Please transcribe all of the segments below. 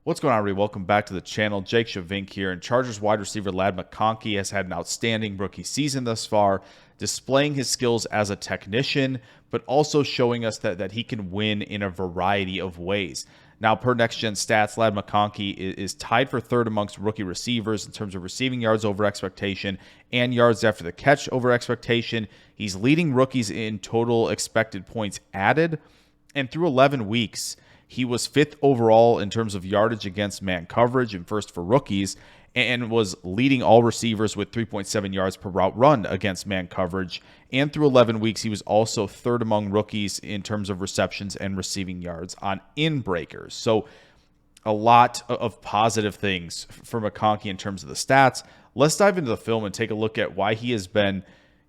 What's going on, everybody? Welcome back to the channel. Jake Shavink here, and Chargers wide receiver Ladd McConkey has had an outstanding rookie season thus far, displaying his skills as a technician, but also showing us that he can win in a variety of ways. Now, per Next Gen Stats, Ladd McConkey is tied for third amongst rookie receivers in terms of receiving yards over expectation and yards after the catch over expectation. He's leading rookies in total expected points added, and through 11 weeks, he was fifth overall in terms of yardage against man coverage and first for rookies, and was leading all receivers with 3.7 yards per route run against man coverage. And through 11 weeks, he was also third among rookies in terms of receptions and receiving yards on in-breakers. So a lot of positive things for McConkey in terms of the stats. Let's dive into the film and take a look at why he has been,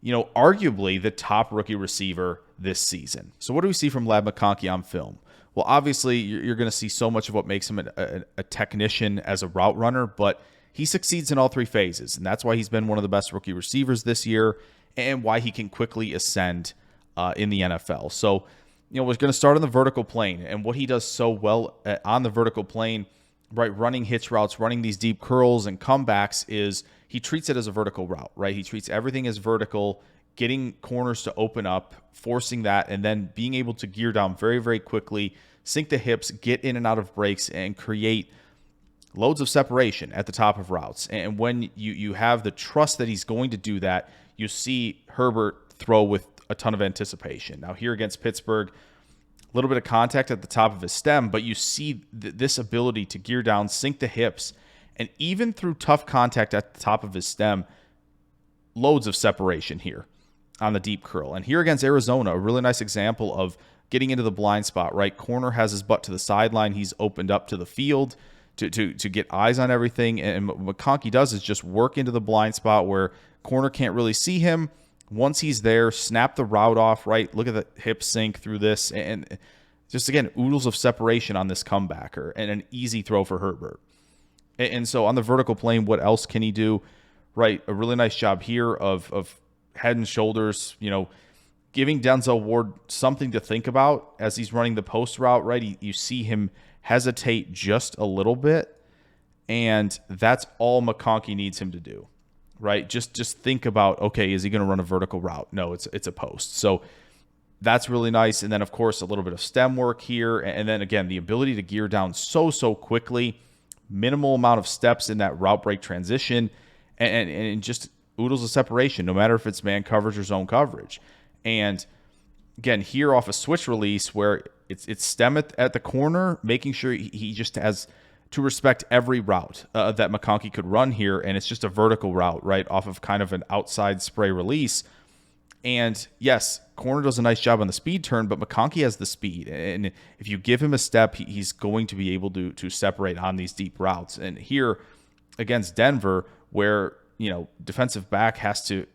arguably the top rookie receiver this season. So what do we see from Ladd McConkey on film? Well, obviously, you're going to see so much of what makes him a technician as a route runner, but he succeeds in all three phases, and that's why he's been one of the best rookie receivers this year and why he can quickly ascend in the NFL. So, we're going to start on the vertical plane, and what he does so well on the vertical plane, right, running hitch routes, running these deep curls and comebacks, is he treats it as a vertical route, right? He treats everything as vertical, getting corners to open up, forcing that, and then being able to gear down very, very quickly, sink the hips, get in and out of breaks, and create loads of separation at the top of routes. And when you have the trust that he's going to do that, you see Herbert throw with a ton of anticipation. Now here against Pittsburgh, a little bit of contact at the top of his stem, but you see this ability to gear down, sink the hips, and even through tough contact at the top of his stem, loads of separation here on the deep curl. And here against Arizona, a really nice example of getting into the blind spot, right? Corner has his butt to the sideline. He's opened up to the field to get eyes on everything. And what McConkey does is just work into the blind spot where corner can't really see him. Once he's there, snap the route off, right? Look at the hip sink through this. And just, again, oodles of separation on this comebacker and an easy throw for Herbert. And so on the vertical plane, what else can he do? Right? A really nice job here of head and shoulders, giving Denzel Ward something to think about as he's running the post route, right? You see him hesitate just a little bit, and that's all McConkey needs him to do, right? Just think about, okay, is he going to run a vertical route? No, it's a post. So that's really nice. And then, of course, a little bit of stem work here. And then, again, the ability to gear down so quickly, minimal amount of steps in that route break transition, and just oodles of separation, no matter if it's man coverage or zone coverage. And again, here off a switch release where it's stem at the corner, making sure he just has to respect every route that McConkey could run here. And it's just a vertical route, right, off of kind of an outside spray release. And yes, corner does a nice job on the speed turn, but McConkey has the speed. And if you give him a step, he's going to be able to separate on these deep routes. And here against Denver, where defensive back has to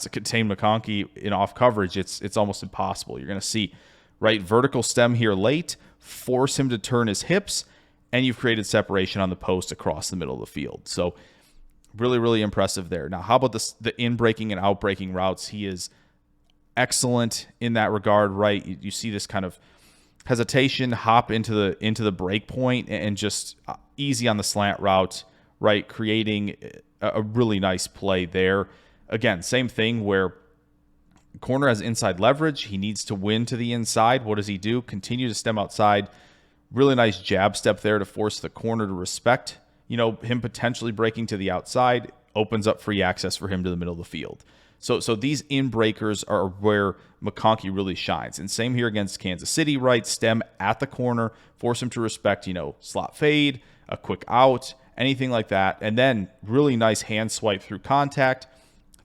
contain McConkey in off coverage, it's almost impossible. You're going to see, right, vertical stem here late, force him to turn his hips, and you've created separation on the post across the middle of the field. So really, really impressive there. Now, how about the in-breaking and out-breaking routes? He is excellent in that regard, right? You see this kind of hesitation, hop into the break point, and just easy on the slant route, right, creating a really nice play there. Again, same thing where corner has inside leverage. He needs to win to the inside. What does he do? Continue to stem outside. Really nice jab step there to force the corner to respect, him potentially breaking to the outside. Opens up free access for him to the middle of the field. So these in breakers are where McConkey really shines. And same here against Kansas City, right? Stem at the corner, force him to respect, slot fade, a quick out, anything like that. And then really nice hand swipe through contact,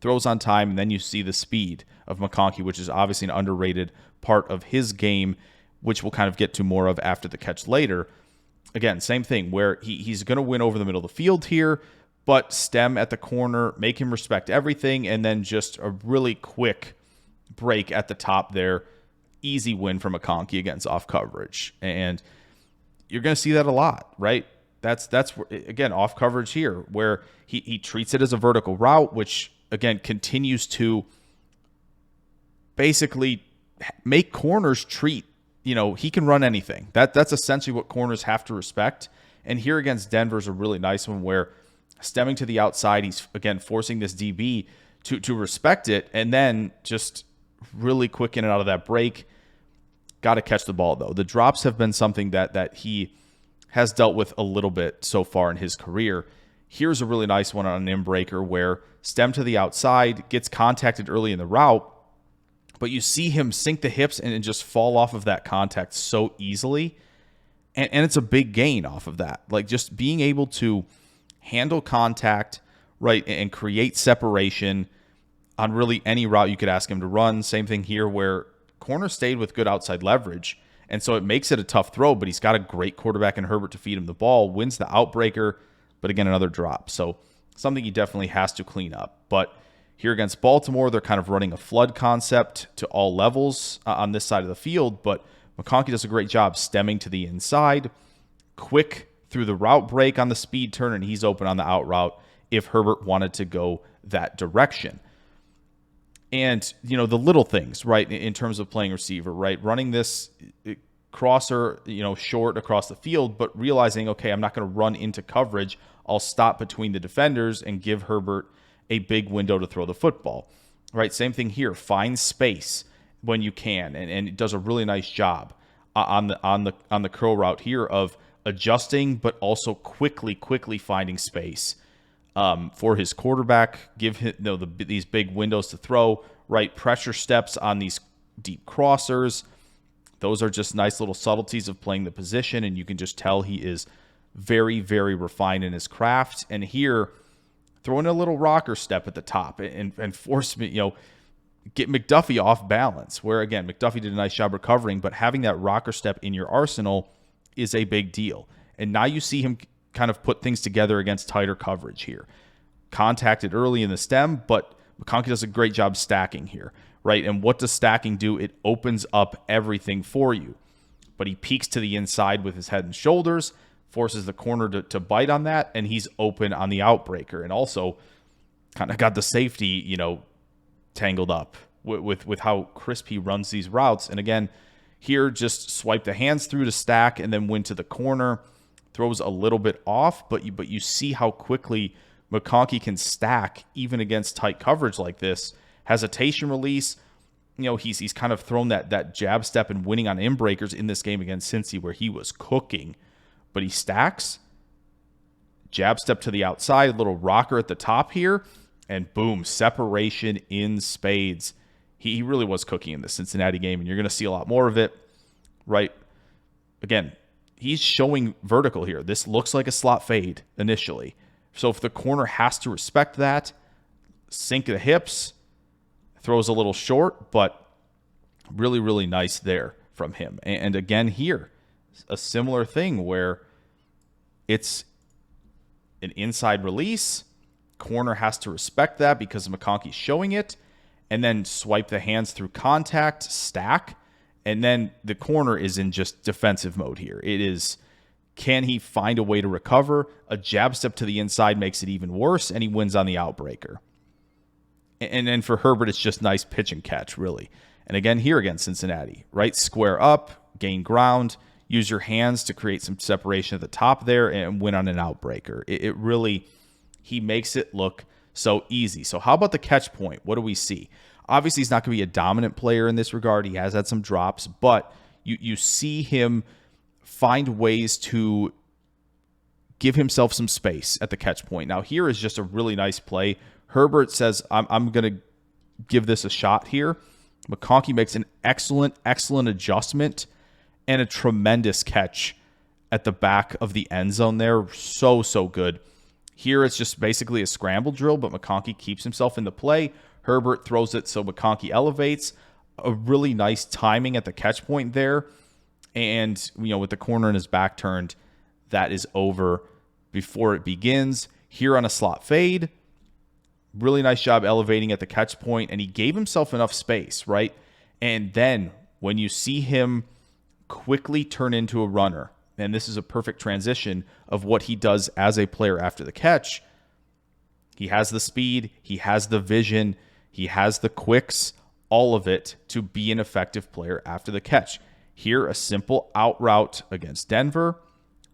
throws on time, and then you see the speed of McConkey, which is obviously an underrated part of his game, which we'll kind of get to more of after the catch later. Again, same thing where he's going to win over the middle of the field here, but stem at the corner, make him respect everything, and then just a really quick break at the top there. Easy win for McConkey against off coverage. And you're going to see that a lot, right? That's again, off coverage here, where he treats it as a vertical route, which, again, continues to basically make corners treat, he can run anything. That's essentially what corners have to respect. And here against Denver's a really nice one where stemming to the outside, he's, again, forcing this DB to respect it, and then just really quick in and out of that break. Got to catch the ball, though. The drops have been something that he has dealt with a little bit so far in his career. Here's a really nice one on an in-breaker where stem to the outside, gets contacted early in the route, but you see him sink the hips and just fall off of that contact so easily. And it's a big gain off of that. Like, just being able to handle contact, right, and create separation on really any route you could ask him to run. Same thing here where corner stayed with good outside leverage, and so it makes it a tough throw, but he's got a great quarterback in Herbert to feed him the ball, wins the outbreaker, but again, another drop. So something he definitely has to clean up. But here against Baltimore, they're kind of running a flood concept to all levels on this side of the field, but McConkey does a great job stemming to the inside, quick through the route break on the speed turn, and he's open on the out route if Herbert wanted to go that direction. And, the little things, right, in terms of playing receiver, right, running this crosser, short across the field, but realizing, okay, I'm not going to run into coverage. I'll stop between the defenders and give Herbert a big window to throw the football, right? Same thing here. Find space when you can, and it does a really nice job on the curl route here of adjusting, but also quickly finding space for his quarterback. Give him these big windows to throw, right? Pressure steps on these deep crossers. Those are just nice little subtleties of playing the position, and you can just tell he is very, very refined in his craft. And here, throwing a little rocker step at the top and force me, get McDuffie off balance, where, again, McDuffie did a nice job recovering, but having that rocker step in your arsenal is a big deal. And now you see him kind of put things together against tighter coverage here. Contacted early in the stem, but McConkey does a great job stacking here, right? And what does stacking do? It opens up everything for you. But he peeks to the inside with his head and shoulders, forces the corner to bite on that, and he's open on the outbreaker. And also kind of got the safety, tangled up with how crisp he runs these routes. And again, here just swipe the hands through to stack and then went to the corner. Throws a little bit off, but you see how quickly McConkey can stack even against tight coverage like this. Hesitation release, he's kind of thrown that jab step and winning on in-breakers in this game against Cincy where he was cooking. But he stacks, jab step to the outside, a little rocker at the top here, and boom, separation in spades. He really was cooking in the Cincinnati game, and you're going to see a lot more of it, right? Again, he's showing vertical here. This looks like a slot fade initially. So if the corner has to respect that, sink the hips, throws a little short, but really, really nice there from him. And again here, a similar thing where it's an inside release. Corner has to respect that because McConkey's showing it, and then swipe the hands through contact, stack, and then the corner is in just defensive mode here. It is, can he find a way to recover? A jab step to the inside makes it even worse, and he wins on the outbreaker. And then for Herbert, it's just nice pitch and catch, really. And again, here against Cincinnati, right? Square up, gain ground, use your hands to create some separation at the top there, and win on an outbreaker. It really, he makes it look so easy. So how about the catch point? What do we see? Obviously, he's not going to be a dominant player in this regard. He has had some drops, but you see him find ways to give himself some space at the catch point. Now, here is just a really nice play. Herbert says, I'm going to give this a shot here. McConkey makes an excellent adjustment and a tremendous catch at the back of the end zone there. So good. Here it's just basically a scramble drill, but McConkey keeps himself in the play. Herbert throws it so McConkey elevates. A really nice timing at the catch point there. And, with the corner in his back turned, that is over before it begins. Here on a slot fade, really nice job elevating at the catch point, and he gave himself enough space, right? And then when you see him quickly turn into a runner, and this is a perfect transition of what he does as a player after the catch, he has the speed, he has the vision, he has the quicks, all of it to be an effective player after the catch. Here, a simple out route against Denver,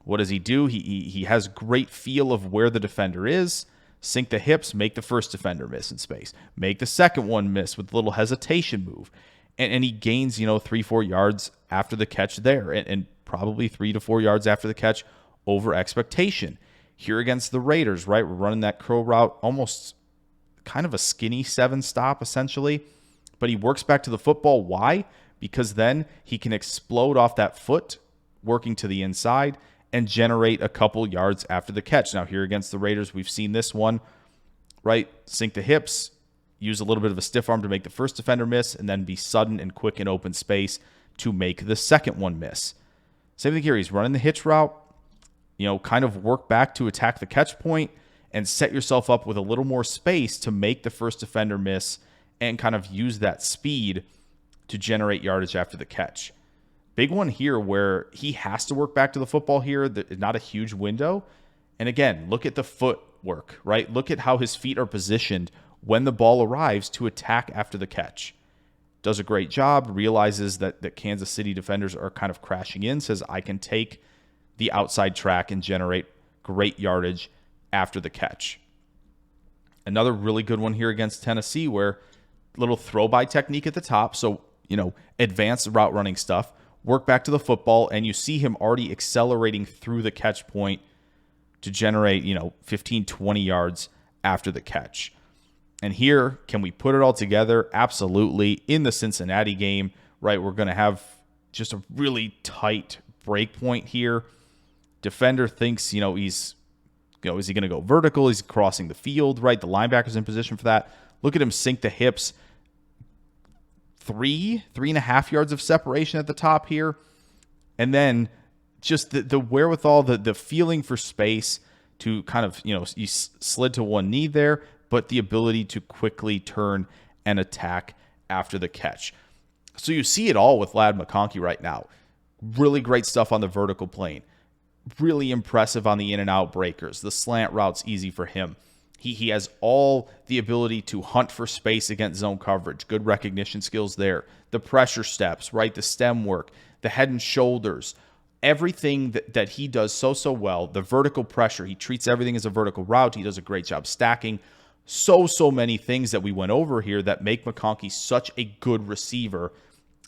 What does he do? He has great feel of where the defender is. Sink the hips, make the first defender miss in space. Make the second one miss with a little hesitation move. And he gains, 3-4 yards after the catch there, and probably 3 to 4 yards after the catch over expectation. Here against the Raiders, right? We're running that curl route, almost kind of a skinny 7-stop essentially. But he works back to the football. Why? Because then he can explode off that foot, working to the inside, and generate a couple yards after the catch. Now, here against the Raiders, we've seen this one, right? Sink the hips, use a little bit of a stiff arm to make the first defender miss, and then be sudden and quick in open space to make the second one miss. Same thing here. He's running the hitch route, kind of work back to attack the catch point and set yourself up with a little more space to make the first defender miss and kind of use that speed to generate yardage after the catch. Big one here where he has to work back to the football here. Not a huge window. And again, look at the footwork, right? Look at how his feet are positioned when the ball arrives to attack after the catch. Does a great job, realizes that Kansas City defenders are kind of crashing in, says, I can take the outside track and generate great yardage after the catch. Another really good one here against Tennessee where little throw-by technique at the top. So, advanced route running stuff. Work back to the football, and you see him already accelerating through the catch point to generate, 15, 20 yards after the catch. And here, can we put it all together? Absolutely. In the Cincinnati game, right, we're going to have just a really tight break point here. Defender thinks, is he going to go vertical? He's crossing the field, right? The linebacker's in position for that. Look at him sink the hips. 3.5 yards of separation at the top here. And then just the wherewithal, the feeling for space to kind of, you slid to one knee there, but the ability to quickly turn and attack after the catch. So you see it all with Ladd McConkey right now. Really great stuff on the vertical plane. Really impressive on the in and out breakers. The slant route's easy for him. He has all the ability to hunt for space against zone coverage. Good recognition skills there. The pressure steps, right? The stem work, the head and shoulders, everything that he does so well. The vertical pressure, he treats everything as a vertical route. He does a great job stacking. So many things that we went over here that make McConkey such a good receiver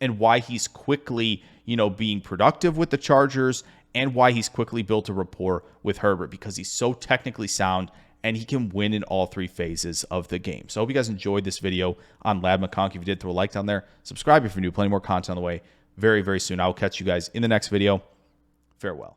and why he's quickly, being productive with the Chargers and why he's quickly built a rapport with Herbert because he's so technically sound and he can win in all three phases of the game. So I hope you guys enjoyed this video on Ladd McConkey. If you did, throw a like down there. Subscribe if you're new. Plenty more content on the way very, very soon. I will catch you guys in the next video. Farewell.